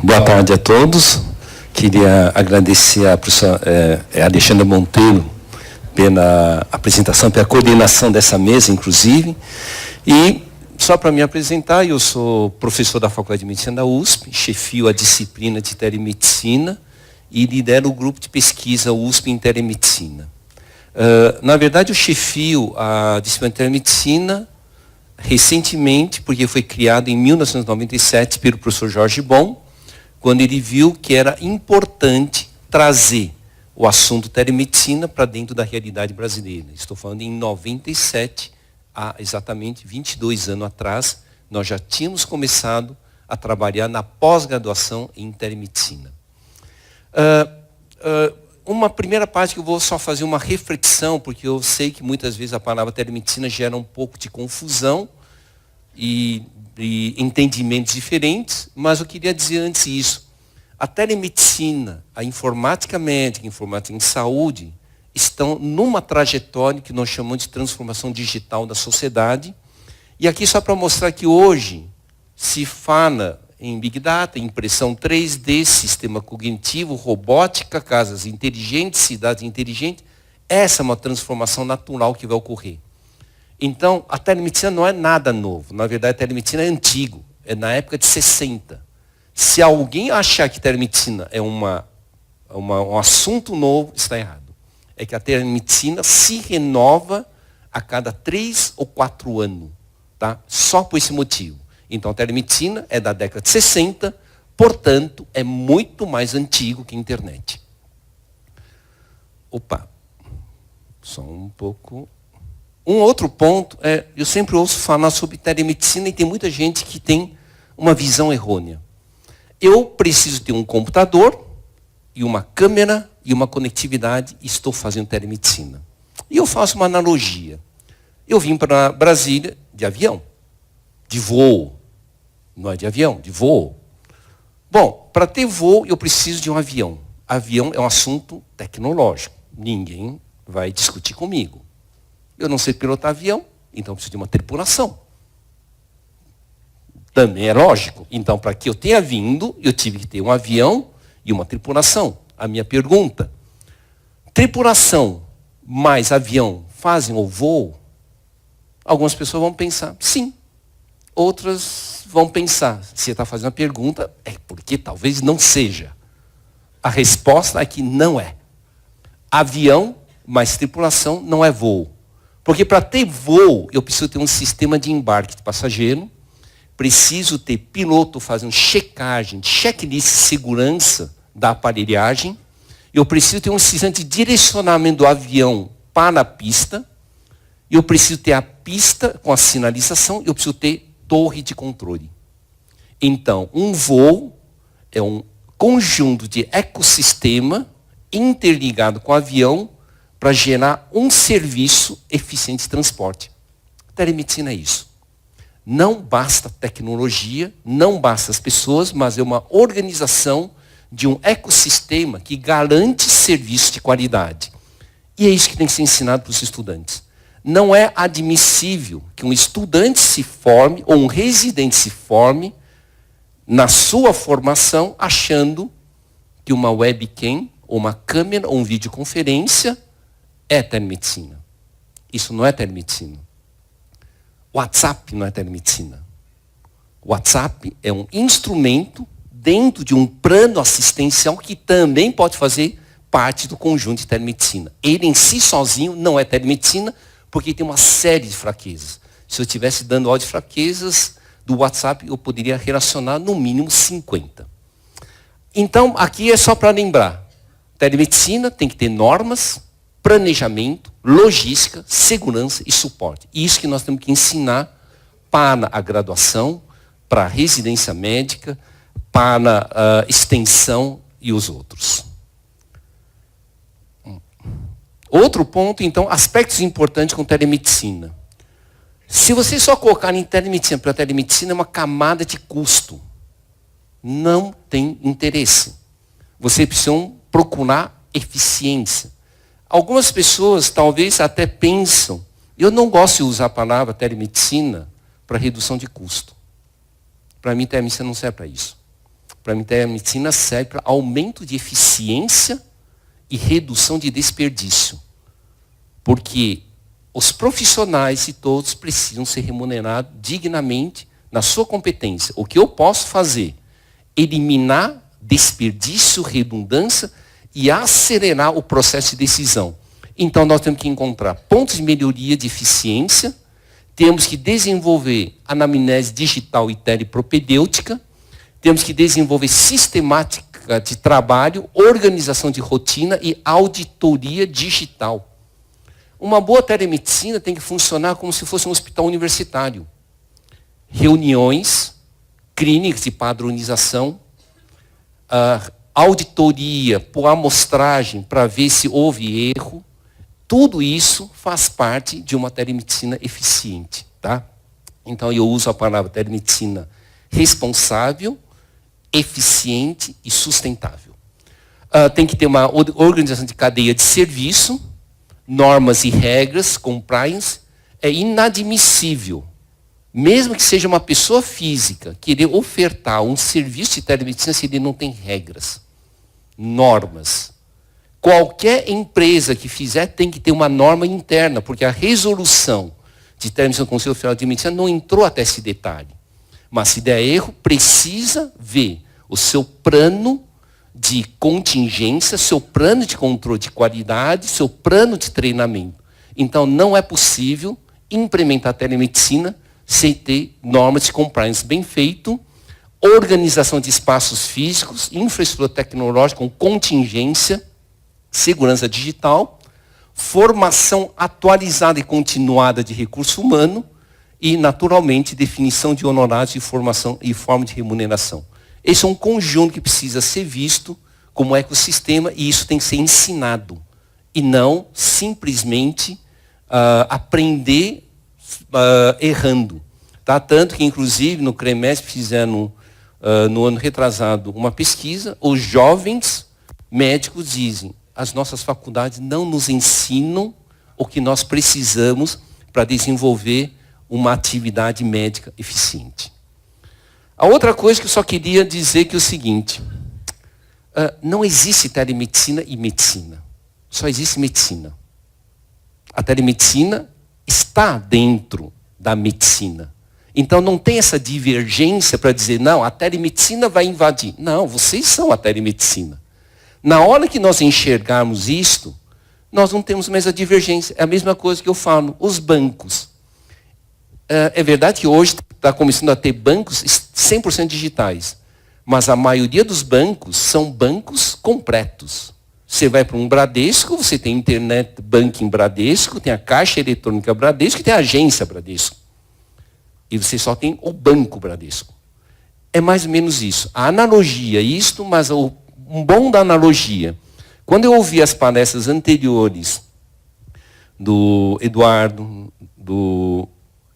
Boa tarde a todos. Queria agradecer à professora Alexandra Monteiro pela apresentação, pela coordenação dessa mesa, inclusive. E, só para me apresentar, eu sou professor da Faculdade de Medicina da USP, chefio a disciplina de telemedicina e lidero o grupo de pesquisa USP em telemedicina. Na verdade, eu chefio a disciplina de telemedicina recentemente, porque foi criado em 1997 pelo professor Jorge Bon, quando ele viu que era importante trazer o assunto telemedicina para dentro da realidade brasileira. Estou falando em 97, há exatamente 22 anos atrás, nós já tínhamos começado a trabalhar na pós-graduação em telemedicina. Uma primeira parte que eu vou só fazer uma reflexão, porque eu sei que muitas vezes a palavra telemedicina gera um pouco de confusão e entendimentos diferentes, mas eu queria dizer antes isso. A telemedicina, a informática médica, a informática em saúde, estão numa trajetória que nós chamamos de transformação digital da sociedade. E aqui só para mostrar que hoje se fala em Big Data, impressão 3D, sistema cognitivo, robótica, casas inteligentes, cidades inteligentes. Essa é uma transformação natural que vai ocorrer. Então, a telemedicina não é nada novo. Na verdade, a telemedicina é antigo. É na época de 60. Se alguém achar que telemedicina é um assunto novo, está errado. É que a telemedicina se renova a cada 3 ou 4 anos. Tá? Só por esse motivo. Então, a telemedicina é da década de 60, portanto, é muito mais antigo que a internet. Opa, só um pouco. Um outro ponto é, eu sempre ouço falar sobre telemedicina e tem muita gente que tem uma visão errônea. Eu preciso ter um computador e uma câmera e uma conectividade e estou fazendo telemedicina. E eu faço uma analogia. Eu vim para Brasília de avião, de voo. Não é de avião, de voo. Bom, para ter voo eu preciso de um avião. Avião é um assunto tecnológico. Ninguém vai discutir comigo. Eu não sei pilotar avião, então eu preciso de uma tripulação. Também é lógico. Então, para que eu tenha vindo, eu tive que ter um avião e uma tripulação. A minha pergunta, tripulação mais avião fazem o voo? Algumas pessoas vão pensar, sim. Outras vão pensar, se você está fazendo a pergunta, é porque talvez não seja. A resposta é que não é. Avião mais tripulação não é voo. Porque para ter voo, eu preciso ter um sistema de embarque de passageiro, preciso ter piloto fazendo checagem, checklist de segurança da aparelhagem, eu preciso ter um sistema de direcionamento do avião para a pista, eu preciso ter a pista com a sinalização, eu preciso ter torre de controle. Então, um voo é um conjunto de ecossistema interligado com o avião para gerar um serviço eficiente de transporte. Telemedicina é isso. Não basta tecnologia, não basta as pessoas, mas é uma organização de um ecossistema que garante serviço de qualidade. E é isso que tem que ser ensinado para os estudantes. Não é admissível que um estudante se forme, ou um residente se forme, na sua formação, achando que uma webcam, ou uma câmera, ou uma videoconferência é telemedicina. Isso não é telemedicina. WhatsApp não é telemedicina. WhatsApp é um instrumento dentro de um plano assistencial que também pode fazer parte do conjunto de telemedicina. Ele em si sozinho não é telemedicina, porque tem uma série de fraquezas. Se eu estivesse dando áudio de fraquezas do WhatsApp, eu poderia relacionar no mínimo 50. Então, aqui é só para lembrar. Telemedicina tem que ter normas, planejamento, logística, segurança e suporte. Isso que nós temos que ensinar para a graduação, para a residência médica, para a extensão e os outros. Outro ponto, então, aspectos importantes com telemedicina. Se você só colocar em telemedicina, para telemedicina é uma camada de custo. Não tem interesse. Você precisa procurar eficiência. Algumas pessoas talvez até pensam, eu não gosto de usar a palavra telemedicina para redução de custo. Para mim, telemedicina não serve para isso. Para mim, telemedicina serve para aumento de eficiência e redução de desperdício. Porque os profissionais e todos precisam ser remunerados dignamente na sua competência. O que eu posso fazer? Eliminar desperdício, redundância e acelerar o processo de decisão. Então, nós temos que encontrar pontos de melhoria de eficiência, temos que desenvolver anamnese digital e telepropedêutica, temos que desenvolver sistemática de trabalho, organização de rotina e auditoria digital. Uma boa telemedicina tem que funcionar como se fosse um hospital universitário. Reuniões, clínicas de padronização, auditoria por amostragem para ver se houve erro. Tudo isso faz parte de uma telemedicina eficiente. Tá? Então, eu uso a palavra telemedicina responsável, eficiente e sustentável. Tem que ter uma organização de cadeia de serviço, normas e regras, compliance. É inadmissível, mesmo que seja uma pessoa física, querer ofertar um serviço de telemedicina se ele não tem regras, normas. Qualquer empresa que fizer tem que ter uma norma interna, porque a resolução de telemedicina do Conselho Federal de Medicina não entrou até esse detalhe. Mas se der erro, precisa ver o seu plano de contingência, seu plano de controle de qualidade, seu plano de treinamento. Então, não é possível implementar a telemedicina sem ter normas de compliance bem feito, organização de espaços físicos, infraestrutura tecnológica com contingência, segurança digital, formação atualizada e continuada de recurso humano e, naturalmente, definição de honorários e formação e forma de remuneração. Esse é um conjunto que precisa ser visto como ecossistema e isso tem que ser ensinado e não simplesmente aprender errando. Tá? Tanto que, inclusive, no CREMESP fizeram, no ano retrasado, uma pesquisa, os jovens médicos dizem: as nossas faculdades não nos ensinam o que nós precisamos para desenvolver uma atividade médica eficiente. A outra coisa que eu só queria dizer que é o seguinte: não existe telemedicina e medicina. Só existe medicina. A telemedicina está dentro da medicina. Então não tem essa divergência para dizer, não, a telemedicina vai invadir. Não, vocês são a telemedicina. Na hora que nós enxergarmos isto, nós não temos mais a divergência. É a mesma coisa que eu falo, os bancos. É verdade que hoje está começando a ter bancos 100% digitais. Mas a maioria dos bancos são bancos completos. Você vai para um Bradesco, você tem internet banking Bradesco, tem a caixa eletrônica Bradesco e tem a agência Bradesco. E você só tem o banco Bradesco. É mais ou menos isso. A analogia, isto, mas um bom da analogia. Quando eu ouvi as palestras anteriores do Eduardo, do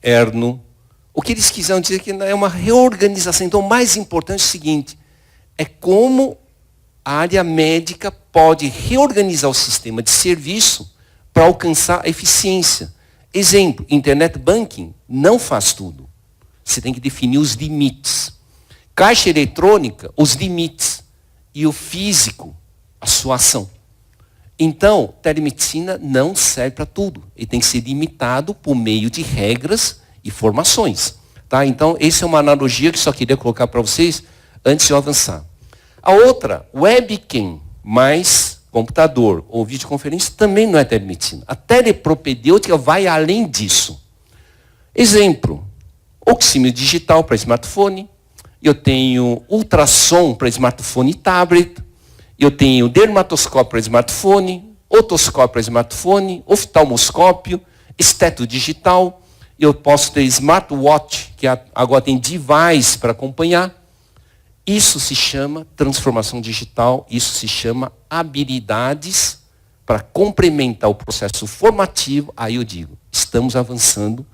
Erno, o que eles quiseram dizer que é uma reorganização. Então, o mais importante é o seguinte, é como a área médica pode reorganizar o sistema de serviço para alcançar a eficiência. Exemplo, internet banking não faz tudo. Você tem que definir os limites. Caixa eletrônica, os limites. E o físico, a sua ação. Então, telemedicina não serve para tudo. Ele tem que ser limitado por meio de regras e formações. Tá? Então, essa é uma analogia que só queria colocar para vocês antes de eu avançar. A outra, webcam mais computador ou videoconferência, também não é telemedicina. A telepropedêutica vai além disso. Exemplo, oxímetro digital para smartphone, eu tenho ultrassom para smartphone e tablet, eu tenho dermatoscópio para smartphone, otoscópio para smartphone, oftalmoscópio, esteto digital, eu posso ter smartwatch, que agora tem device para acompanhar. Isso se chama transformação digital, isso se chama habilidades para complementar o processo formativo. Aí eu digo, estamos avançando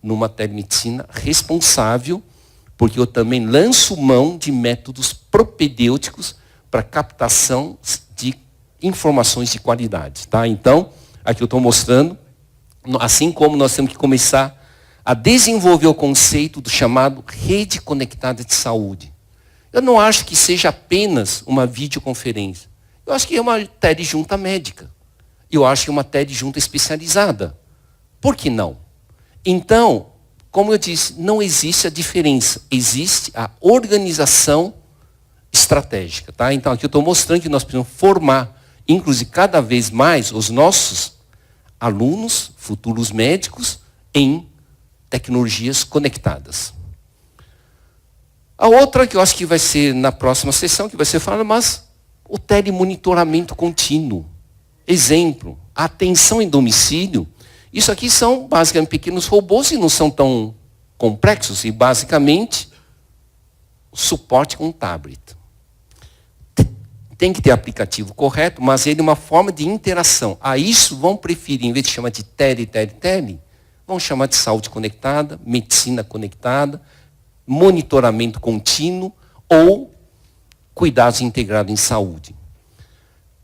numa telemedicina responsável, porque eu também lanço mão de métodos propedêuticos para captação de informações de qualidade. Tá? Então, aqui eu estou mostrando, assim como nós temos que começar a desenvolver o conceito do chamado rede conectada de saúde. Eu não acho que seja apenas uma videoconferência. Eu acho que é uma teledjunta médica. Eu acho que é uma teledjunta especializada. Por que não? Então, como eu disse, não existe a diferença. Existe a organização estratégica. Tá? Então, aqui eu estou mostrando que nós precisamos formar, inclusive, cada vez mais os nossos alunos, futuros médicos, em tecnologias conectadas. A outra que eu acho que vai ser na próxima sessão, que vai ser falada, mas o telemonitoramento contínuo. Exemplo, a atenção em domicílio. Isso aqui são basicamente pequenos robôs e não são tão complexos. E basicamente, suporte com tablet. Tem que ter aplicativo correto, mas ele é uma forma de interação. A isso vão preferir, em vez de chamar de tele, vão chamar de saúde conectada, medicina conectada, monitoramento contínuo ou cuidados integrados em saúde.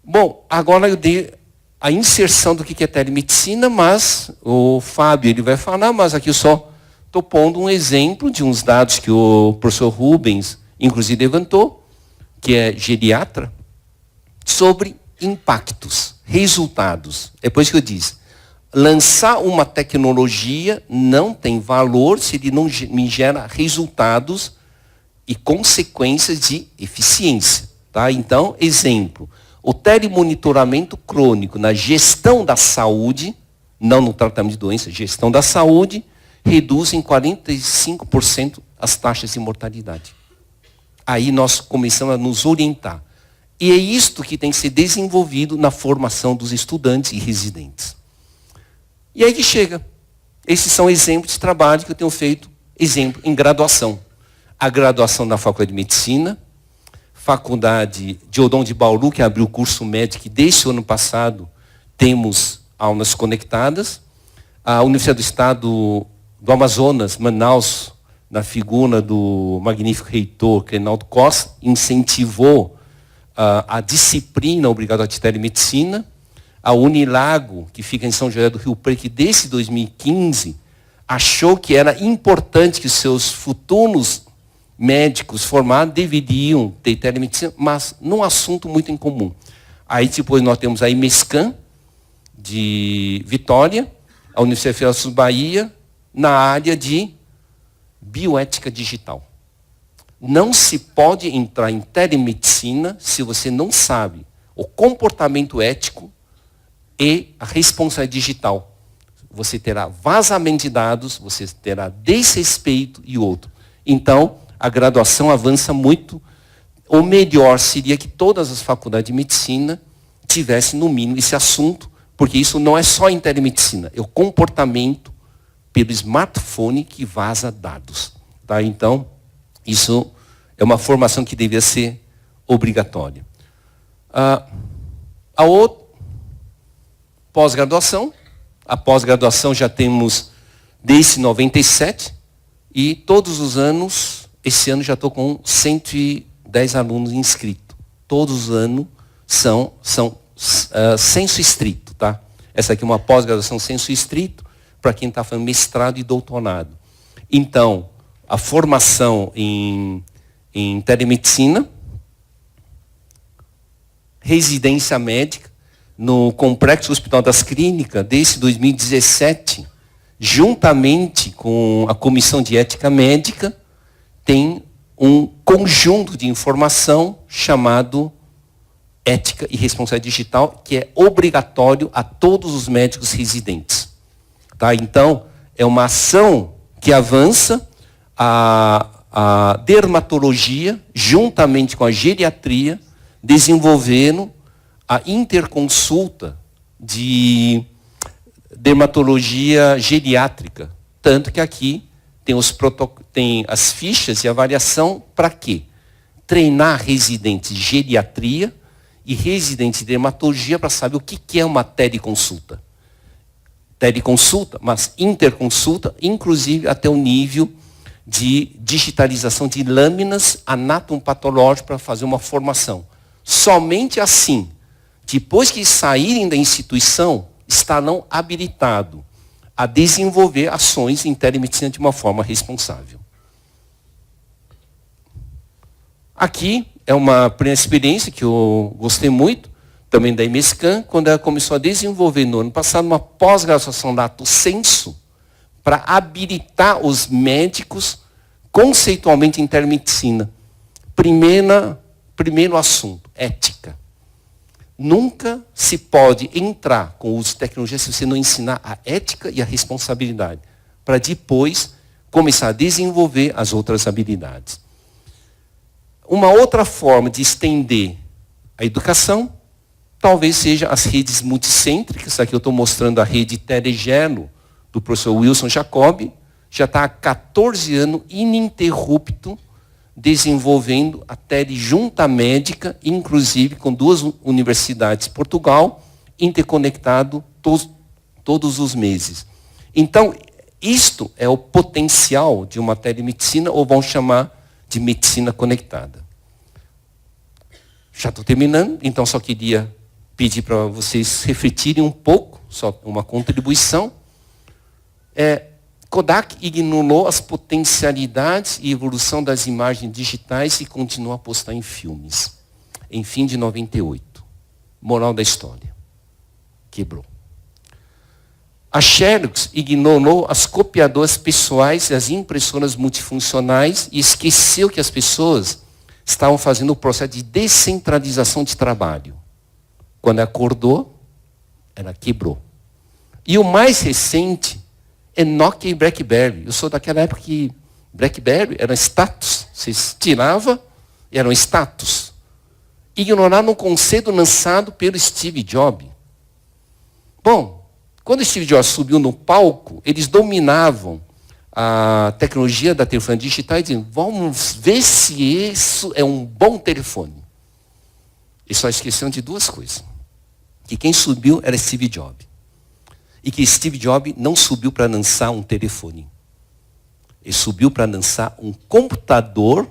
Bom, agora eu dei a inserção do que é telemedicina, mas o Fábio ele vai falar, mas aqui eu só estou pondo um exemplo de uns dados que o professor Rubens, inclusive, levantou, que é geriatra, sobre impactos, resultados. É por isso que eu disse, lançar uma tecnologia não tem valor se ele não me gera resultados e consequências de eficiência. Tá? Então, exemplo, o telemonitoramento crônico na gestão da saúde, não no tratamento de doença, gestão da saúde, reduz em 45% as taxas de mortalidade. Aí nós começamos a nos orientar. E é isto que tem que ser desenvolvido na formação dos estudantes e residentes. E aí que chega. Esses são exemplos de trabalho que eu tenho feito, exemplo, em graduação. A graduação na Faculdade de Medicina, Faculdade de Odon de Bauru, que abriu o curso médico, e desde o ano passado temos aulas conectadas. A Universidade do Estado do Amazonas, Manaus, na figura do magnífico reitor Reinaldo Costa, incentivou a disciplina obrigatória de telemedicina. A Unilago, que fica em São José do Rio Preto, que desde 2015 achou que era importante que os seus futuros médicos formados deveriam ter telemedicina, mas num assunto muito em comum. Aí depois nós temos a IMESCAN, de Vitória, a Universidade Federal do Sul Bahia, na área de bioética digital. Não se pode entrar em telemedicina se você não sabe o comportamento ético e a responsabilidade digital. Você terá vazamento de dados, você terá desrespeito e outro. Então, a graduação avança muito. O melhor seria que todas as faculdades de medicina tivessem, no mínimo, esse assunto, porque isso não é só em telemedicina, é o comportamento pelo smartphone que vaza dados. Tá? Então, isso é uma formação que deveria ser obrigatória. A outra, pós-graduação. A pós-graduação já temos desde 97, e todos os anos, esse ano já estou com 110 alunos inscritos. Todos os anos são senso estrito. Tá? Essa aqui é uma pós-graduação senso estrito, para quem está fazendo mestrado e doutorado. Então, a formação em telemedicina, residência médica, no Complexo Hospital das Clínicas, desde 2017, juntamente com a Comissão de Ética Médica, tem um conjunto de informação chamado Ética e Responsabilidade Digital, que é obrigatório a todos os médicos residentes. Tá? Então, é uma ação que avança a dermatologia, juntamente com a geriatria, desenvolvendo a interconsulta de dermatologia geriátrica. Tanto que aqui tem as fichas de avaliação para quê? Treinar residentes de geriatria e residentes de dermatologia para saber o que é uma teleconsulta. Teleconsulta, mas interconsulta, inclusive até o nível de digitalização de lâminas anatomopatológicas para fazer uma formação. Somente assim, depois que saírem da instituição, estarão habilitados a desenvolver ações em telemedicina de uma forma responsável. Aqui é uma primeira experiência que eu gostei muito, também da IMESCAN, quando ela começou a desenvolver no ano passado uma pós-graduação lato sensu para habilitar os médicos conceitualmente em telemedicina. Primeiro assunto, ética. Nunca se pode entrar com o uso de tecnologia se você não ensinar a ética e a responsabilidade, para depois começar a desenvolver as outras habilidades. Uma outra forma de estender a educação, talvez seja as redes multicêntricas. Aqui eu estou mostrando a rede Telegelo, do professor Wilson Jacob, já está há 14 anos ininterrupto desenvolvendo a telejunta médica, inclusive com 2 universidades de Portugal, interconectado todos os meses. Então, isto é o potencial de uma telemedicina, ou vão chamar de medicina conectada. Já estou terminando, então só queria pedir para vocês refletirem um pouco, só uma contribuição. Kodak ignorou as potencialidades e evolução das imagens digitais e continua a apostar em filmes. Em fim de 98. Moral da história. Quebrou. A Xerox ignorou as copiadoras pessoais e as impressoras multifuncionais e esqueceu que as pessoas estavam fazendo o processo de descentralização de trabalho. Quando acordou, ela quebrou. E o mais recente é Nokia e BlackBerry. Eu sou daquela época que BlackBerry era status. Você tirava e era um status. Ignoraram um conceito lançado pelo Steve Jobs. Bom, quando o Steve Jobs subiu no palco, eles dominavam a tecnologia da telefonia digital e diziam, vamos ver se isso é um bom telefone. E só esqueceram de 2 coisas. Que quem subiu era Steve Jobs. E que Steve Jobs não subiu para lançar um telefone. Ele subiu para lançar um computador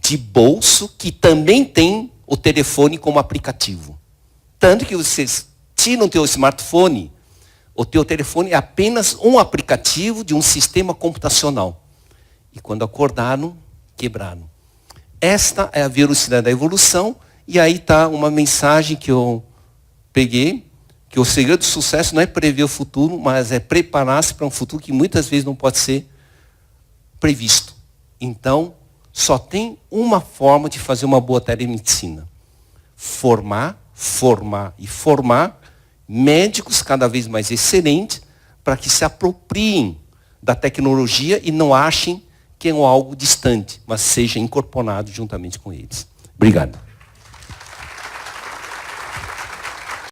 de bolso que também tem o telefone como aplicativo. Tanto que vocês tiram o teu smartphone, o teu telefone é apenas um aplicativo de um sistema computacional. E quando acordaram, quebraram. Esta é a velocidade da evolução. E aí está uma mensagem que eu peguei, que o segredo do sucesso não é prever o futuro, mas é preparar-se para um futuro que muitas vezes não pode ser previsto. Então, só tem uma forma de fazer uma boa telemedicina. Formar médicos cada vez mais excelentes para que se apropriem da tecnologia e não achem que é algo distante, mas seja incorporado juntamente com eles. Obrigado.